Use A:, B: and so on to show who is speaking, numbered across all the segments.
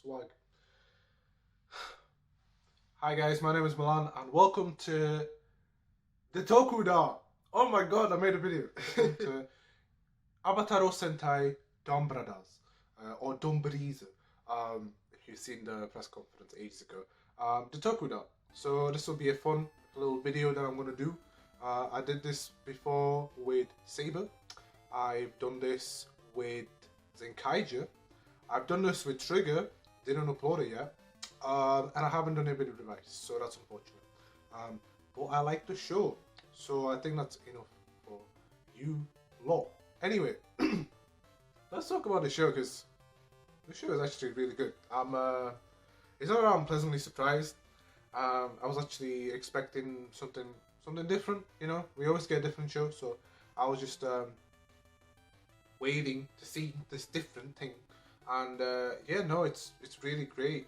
A: Swag. Hi guys, my name is Milan and welcome to the TokuDart. Oh my god, I made a video. to Avataro Sentai Donbrothers or Donbrothers. If you've seen the press conference ages ago. The TokuDart. So this will be a fun little video that I'm going to do. I did this before with Saber. I've done this with Zenkaija. I've done this with Trigger, didn't upload it yet, and I haven't done it with Device, so that's unfortunate. But I like the show, so I think that's enough for you lot. Anyway, let's talk about the show because the show is actually really good. It's not that I'm pleasantly surprised. I was actually expecting something different. You know, we always get a different show, so I was just waiting to see this different thing. And yeah, no, it's really great.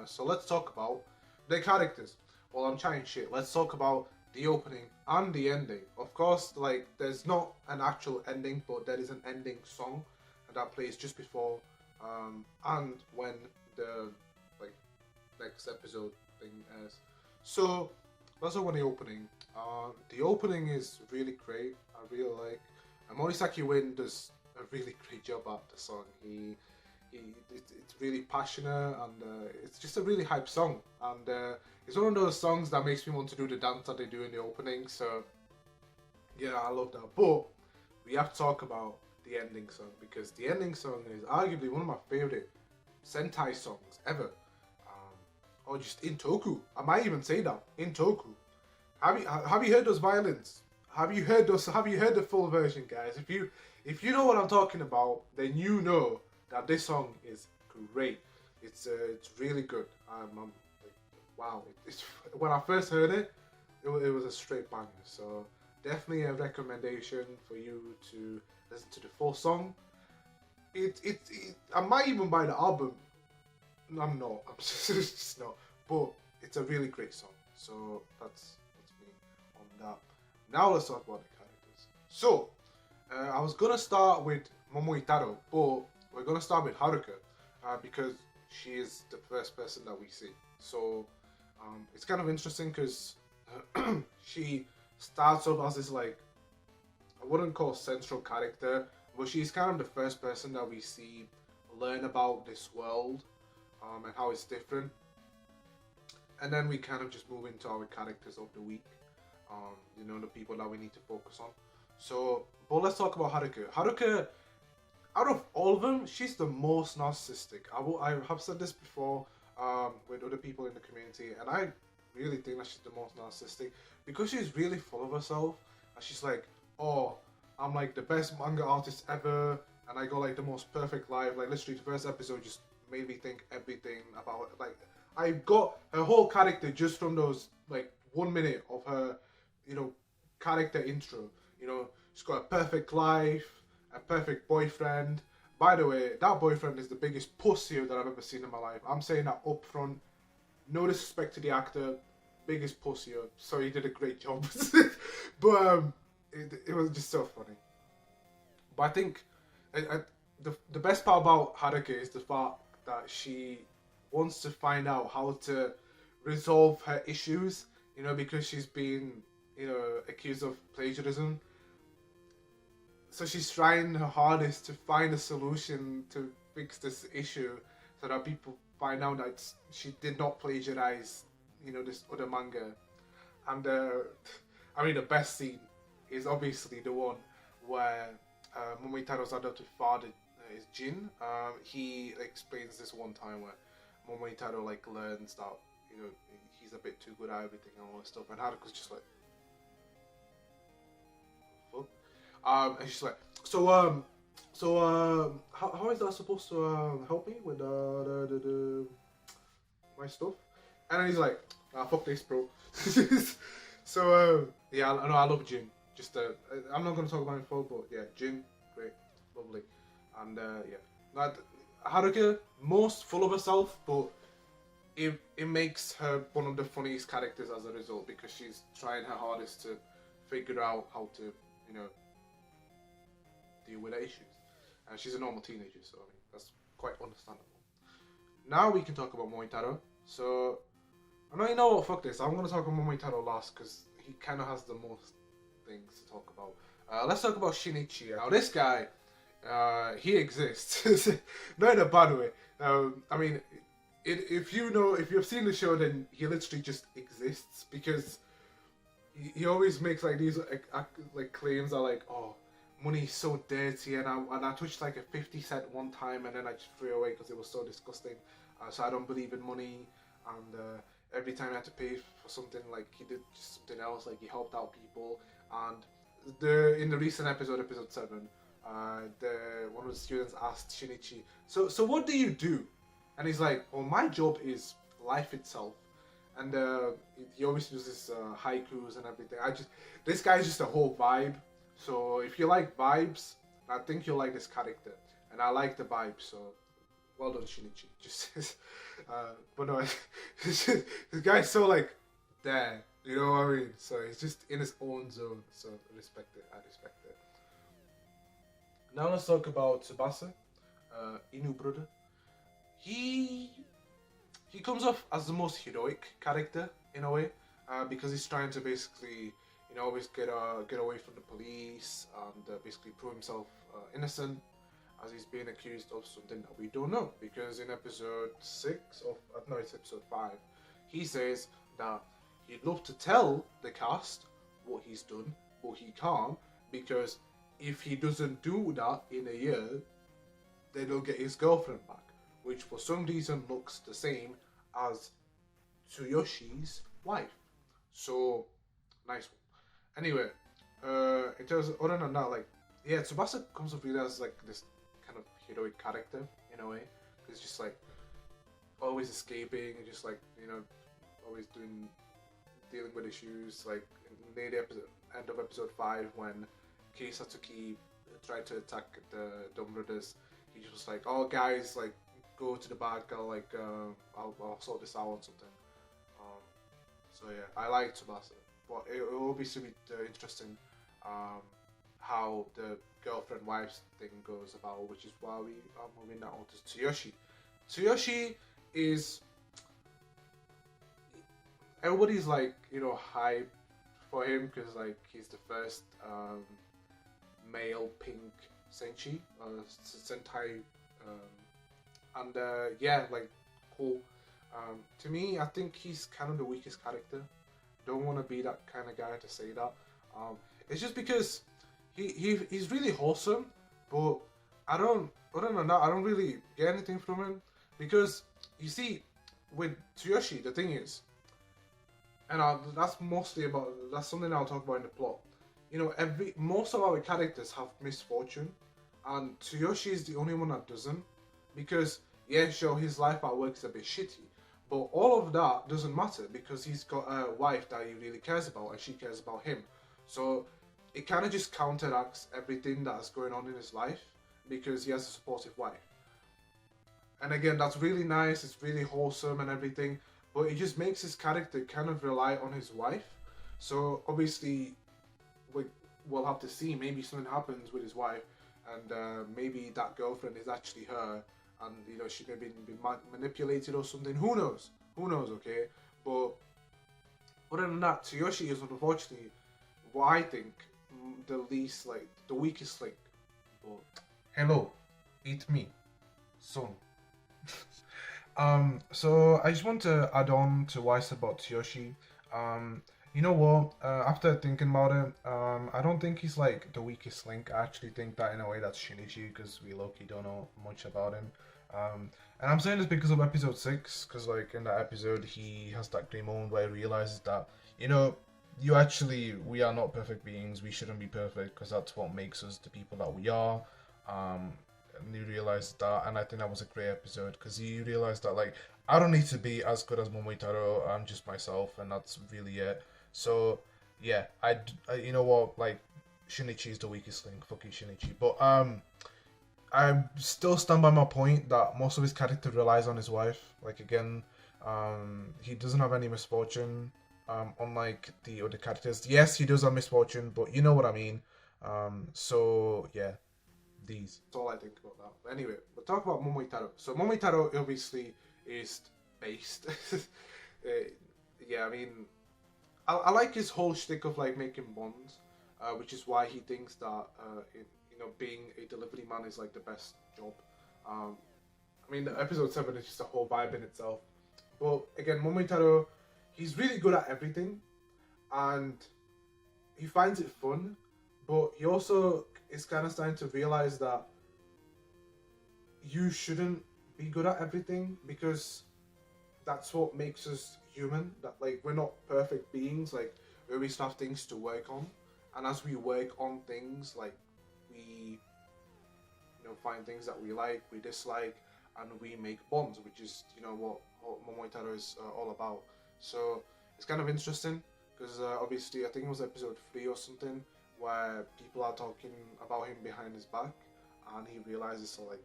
A: So let's talk about the characters. Well, I'm trying shit. Let's talk about the opening and the ending. Of course, like there's not an actual ending, but there is an ending song that plays just before and when the like next episode thing airs. So let's talk about the opening. The opening is really great. I really like. Morisaki Win does a really great job at the song. It's really passionate and it's just a really hype song, and it's one of those songs that makes me want to do the dance that they do in the opening. So yeah, I love that. But we have to talk about the ending song because the ending song is arguably one of my favorite Sentai songs ever, or just in Toku. I might even say that in Toku. Have you heard those violins? Have you heard those? Have you heard the full version, guys? If you know what I'm talking about, then you know that this song is great. It's really good. I'm like, wow. It's when I first heard it, it was a straight banger. So definitely a recommendation for you to listen to the full song. I might even buy the album. I'm not. I'm just not. But it's a really great song. So that's me on that. Now let's talk about the characters. So I was gonna start with Momoitaro, but we're gonna start with Haruka because she is the first person that we see. So it's kind of interesting because she starts off as this like I wouldn't call central character, but she's kind of the first person that we see learn about this world and how it's different. And then we kind of just move into our characters of the week. You know, the people that we need to focus on. So, but let's talk about Haruka. Haruka, out of all of them, she's the most narcissistic. I have said this before with other people in the community, and I really think that she's the most narcissistic because she's really full of herself. And she's like, oh, I'm like the best manga artist ever, and I got like the most perfect life. Like literally, the first episode just made me think everything about it. Like I got her whole character just from those like 1 minute of her, you know, character intro. You know, she's got a perfect life, a perfect boyfriend. By the way, that boyfriend is the biggest pussy that I've ever seen in my life. I'm saying that up front. No disrespect to the actor, biggest pussy. So he did a great job. But it was just so funny. But I think the best part about Haruka is the fact that she wants to find out how to resolve her issues. You know, because she's been, you know, accused of plagiarism. So she's trying her hardest to find a solution to fix this issue so that people find out that she did not plagiarize, you know, this other manga. And I mean, the best scene is obviously the one where Momoitaro's adopted father is Jin. He explains this one time where Momoitaro like learns that, you know, he's a bit too good at everything and all this stuff, and Haruka's just like, fuck. And she's like, how is that supposed to help me with my stuff? And then he's like, fuck this, bro. So yeah, I know I love Jin. Just I'm not gonna talk about him full, but yeah, Jin, great, lovely, and yeah, like Haruka, most full of herself, but it makes her one of the funniest characters as a result because she's trying her hardest to figure out how to, you know, deal with her issues. And she's a normal teenager, so I mean, that's quite understandable. now we can talk about Moitaro. So, I know you know what, fuck this. I'm gonna talk about Moitaro last because he kind of has the most things to talk about. Let's talk about Shinichi. Now, this guy, he exists. Not in a bad way. I mean, if you've seen the show, then he literally just exists because he always makes like these like claims are like, oh, money's so dirty, and I touched like a 50 cent one time, and then I just threw it away because it was so disgusting. So I don't believe in money, and every time I had to pay for something, like he did just something else, like he helped out people. And in the recent episode 7, the one of the students asked Shinichi, so what do you do? And he's like, well, my job is life itself. And he always uses haikus and everything. This guy's just a whole vibe. So if you like vibes, I think you'll like this character. And I like the vibe, so well done, Shinichi. Just, but no, this guy's so like there, you know what I mean? So he's just in his own zone. So I respect it. Now let's talk about Tsubasa, Inu brother. He comes off as the most heroic character in a way, because he's trying to basically, always get away from the police and basically prove himself innocent, as he's being accused of something that we don't know. Because in episode 6 of no, it's episode 5, he says that he'd love to tell the cast what he's done, but he can't because if he doesn't do that in a year, then he'll get his girlfriend back, which for some reason looks the same as Tsuyoshi's wife. So, nice one. Anyway, in terms of, other than that, like, yeah, Tsubasa comes off really as like this kind of heroic character in a way. He's just like always escaping and just like, always dealing with issues. Like near the end of episode 5 when Kei Satsuki tried to attack the Donbrothers, he just was like, oh guys, like, go to the back, I'll sort this out on something. So yeah, I like Tsubasa, but it will obviously be interesting how the girlfriend-wife thing goes about, which is why we are moving now to Tsuyoshi. Tsuyoshi is, everybody's like, hype for him because like he's the first male pink Senshi, Sentai, and yeah, like, cool. To me, I think he's kind of the weakest character. Don't want to be that kind of guy to say that. It's just because he's really wholesome, but other than that, I don't really get anything from him. Because, you see, with Tsuyoshi, the thing is, and that's something I'll talk about in the plot. Most of our characters have misfortune, and Tsuyoshi is the only one that doesn't. Because, yeah, sure, his life at work is a bit shitty, but all of that doesn't matter because he's got a wife that he really cares about and she cares about him. So it kind of just counteracts everything that's going on in his life because he has a supportive wife. And again, that's really nice, it's really wholesome and everything, but it just makes his character kind of rely on his wife. So obviously, we'll have to see, maybe something happens with his wife and maybe that girlfriend is actually her. And she may have been manipulated or something. Who knows? Okay. But other than that, Tsuyoshi is unfortunately what I think the weakest link. But hello, it's me, son. So I just want to add on to what I said about Tsuyoshi. You know what? After thinking about it, I don't think he's like the weakest link. I actually think that in a way that's Shinichi because we low-key don't know much about him. And I'm saying this because of episode 6, because like in that episode he has that great moment where he realizes that we are not perfect beings. We shouldn't be perfect because that's what makes us the people that we are. And he realized that, and I think that was a great episode because he realized that like I don't need to be as good as Momoitaro. I'm just myself, and that's really it. So yeah, I you know what, like Shinichi is the weakest link. Fuck you, Shinichi. But I still stand by my point that most of his character relies on his wife. Like again, he doesn't have any misfortune. Unlike the other characters, yes, he does have misfortune, but you know what I mean. So yeah, that's all I think about that. But anyway, we'll talk about Momoitaro. So Momoitaro obviously is based. uh, yeah, I mean, I like his whole shtick of like making bonds, which is why he thinks that being a delivery man is like the best job. Um, I mean, the episode 7 is just a whole vibe in itself. But again, Momotaro, he's really good at everything, and he finds it fun. But he also is kind of starting to realize that you shouldn't be good at everything because that's what makes us human. That like we're not perfect beings. Like we always have things to work on, and as we work on things, like we find things that we like, we dislike, and we make bonds, which is what Momotaro is all about. So it's kind of interesting because obviously I think it was episode 3 or something where people are talking about him behind his back, and he realizes like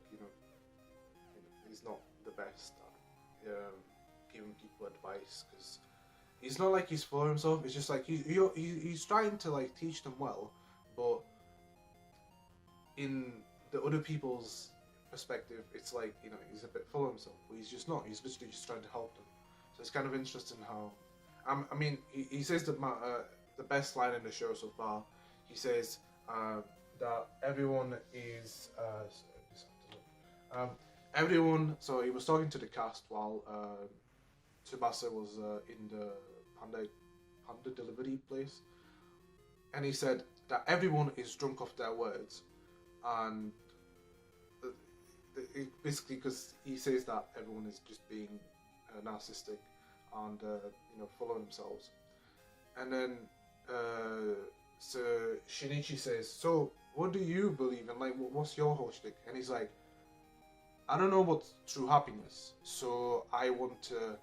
A: he's not the best at giving people advice because he's not like he's for himself. It's just like he's trying to like teach them well, but in the other people's perspective, it's like he's a bit full of himself, but he's just not. He's literally just trying to help them. So it's kind of interesting how, I mean, he says that the best line in the show so far. He says that everyone is everyone. So he was talking to the cast while Tsubasa was in the panda delivery place, and he said that everyone is drunk off their words, and basically because he says that everyone is just being narcissistic and full of themselves, and then so Shinichi says, "So what do you believe in? Like, what's your whole shtick?" And he's like, "I don't know what's true happiness, so I want to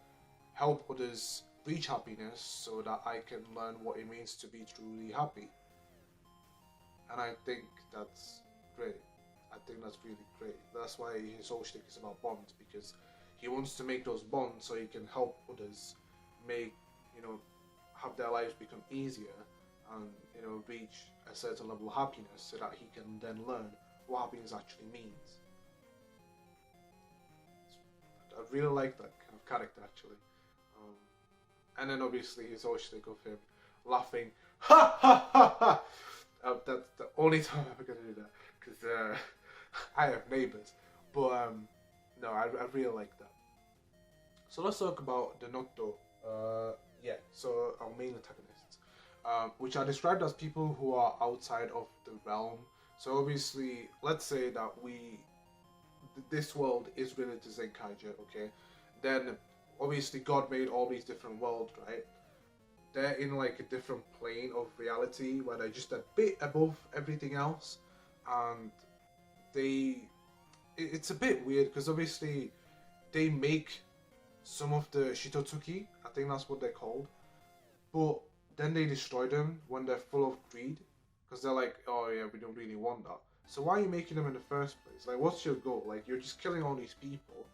A: help others reach happiness so that I can learn what it means to be truly happy." And I think that's great. I think that's really great. That's why his whole shtick is about bonds, because he wants to make those bonds so he can help others make, have their lives become easier and, reach a certain level of happiness so that he can then learn what happiness actually means. I really like that kind of character actually. And then obviously his whole shtick of him laughing, ha ha ha ha! That's the only time I'm ever gonna do that because I have neighbours. But no, I really like that. So let's talk about the Noto. So our main antagonists, which are described as people who are outside of the realm. So obviously, let's say that this world is related to Zenkaija, okay? Then obviously God made all these different worlds, right? They're in like a different plane of reality where they're just a bit above everything else, and it's a bit weird because obviously they make some of the Shitotsuki, I think that's what they're called, but then they destroy them when they're full of greed because they're like, oh yeah, we don't really want that. So why are you making them in the first place? Like, what's your goal? Like, you're just killing all these people.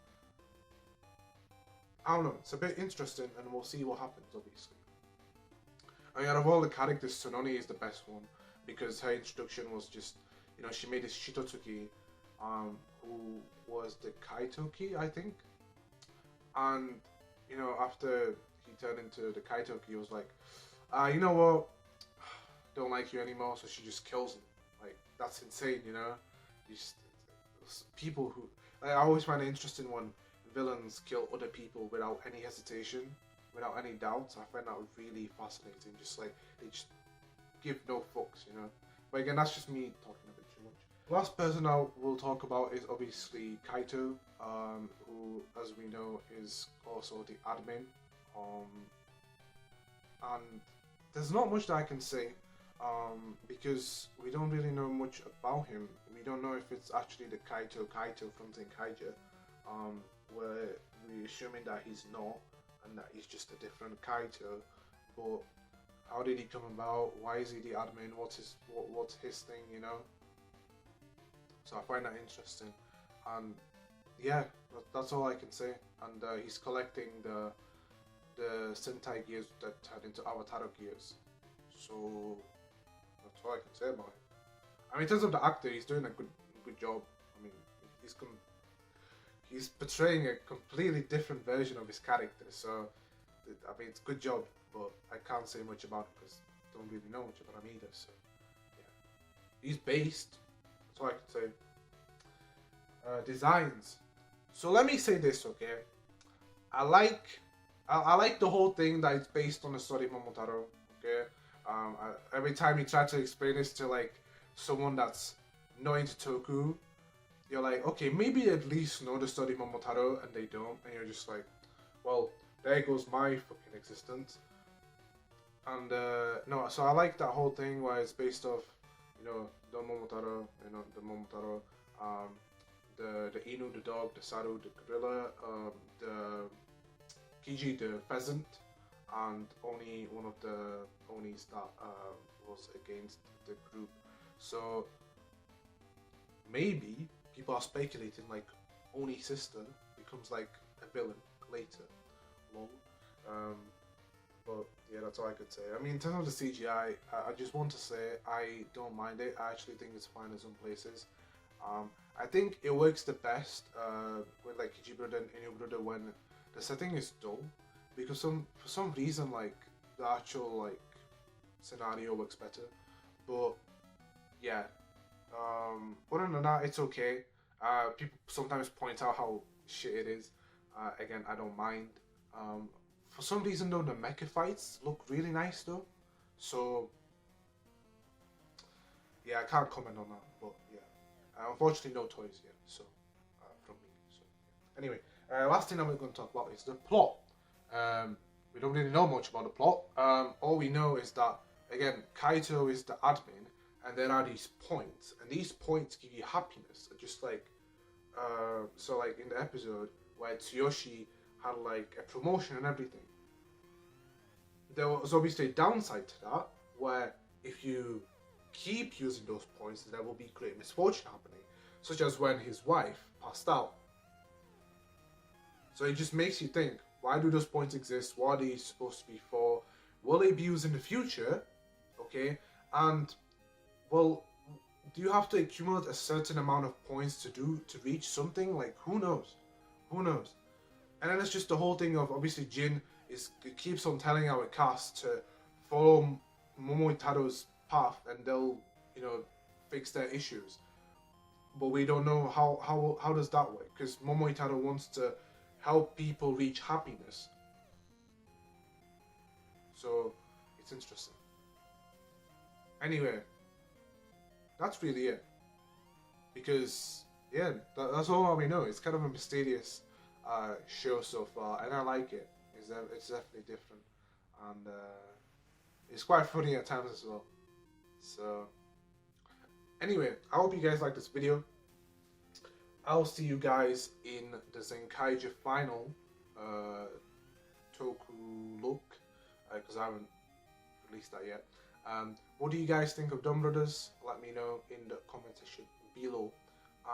A: I don't know, it's a bit interesting and we'll see what happens, obviously. I mean, out of all the characters, Tsunoni is the best one because her introduction was just, she made this Shitotsuki, who was the Kaitoki, I think. And, after he turned into the Kaitoki, he was like, you know what? Don't like you anymore, so she just kills him. Like, that's insane, Just, people who... I always find it interesting when villains kill other people without any hesitation, without any doubts. I find that really fascinating. Just like, they just give no fucks, But again, that's just me talking a bit too much. Last person I will talk about is obviously Kaito, who, as we know, is also the admin. And there's not much that I can say, because we don't really know much about him. We don't know if it's actually the Kaito from Zenkaija, where we're assuming that he's not, and that he's just a different Kaito. But how did he come about? Why is he the admin? What's his thing? So I find that interesting, and yeah, that's all I can say. And he's collecting the Sentai gears that turn into Avataro gears. So that's all I can say about him. I mean, in terms of the actor, he's doing a good job. I mean, he's portraying a completely different version of his character. So, I mean, it's a good job, but I can't say much about it because I don't really know much about him either. So, yeah, he's based. That's all I can say. Designs. So let me say this, okay? I like, I like the whole thing that it's based on the story of Momotaro. Okay, every time you try to explain this to like someone that's not into Toku, you're like, okay, maybe they at least know the story of Momotaro, and they don't, and you're just like, well, there goes my fucking existence. And no, so I like that whole thing where it's based off, the Momotaro, the Momotaro, um, the Inu, the dog, the Saru, the gorilla, the Kiji, the pheasant, and Oni, one of the Onis that was against the group. So maybe people are speculating like Oni's sister becomes like a villain later. Lol. But yeah, that's all I could say. I mean, in terms of the CGI, I just want to say I don't mind it. I actually think it's fine in some places. I think it works the best with like Kiji brother and Inu brother when the setting is dull, because for some reason like the actual like scenario works better. But yeah, other than that, it's okay. People sometimes point out how shit it is. Again, I don't mind. For some reason though, the mecha fights look really nice though. So yeah, I can't comment on that. But yeah, unfortunately no toys yet. So from me. So yeah. Anyway, last thing I'm going to talk about is the plot. We don't really know much about the plot. All we know is that again, Kaito is the admin, and there are these points, and these points give you happiness. Just like, so like in the episode where Tsuyoshi had like a promotion and everything. There was obviously a downside to that, where if you keep using those points, there will be great misfortune happening, such as when his wife passed out. So it just makes you think, why do those points exist? What are they supposed to be for? Will they be used in the future? Okay, and well, do you have to accumulate a certain amount of points to reach something? Like, who knows? Who knows? And then it's just the whole thing of obviously Jin keeps on telling our cast to follow Momoitaro's path and they'll fix their issues. But we don't know how does that work, because Momoitaro wants to help people reach happiness. So it's interesting. Anyway, that's really it. Because yeah, that's all we know. It's kind of a mysterious show so far, and I like it. It's definitely different, and it's quite funny at times as well. So anyway, I hope you guys like this video. I'll see you guys in the Zenkaija final Toku look, because I haven't released that yet. What do you guys think of Donbrothers? Let me know in the comment section below.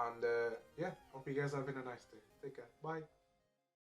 A: And yeah, hope you guys are having a nice day. Take care. Bye.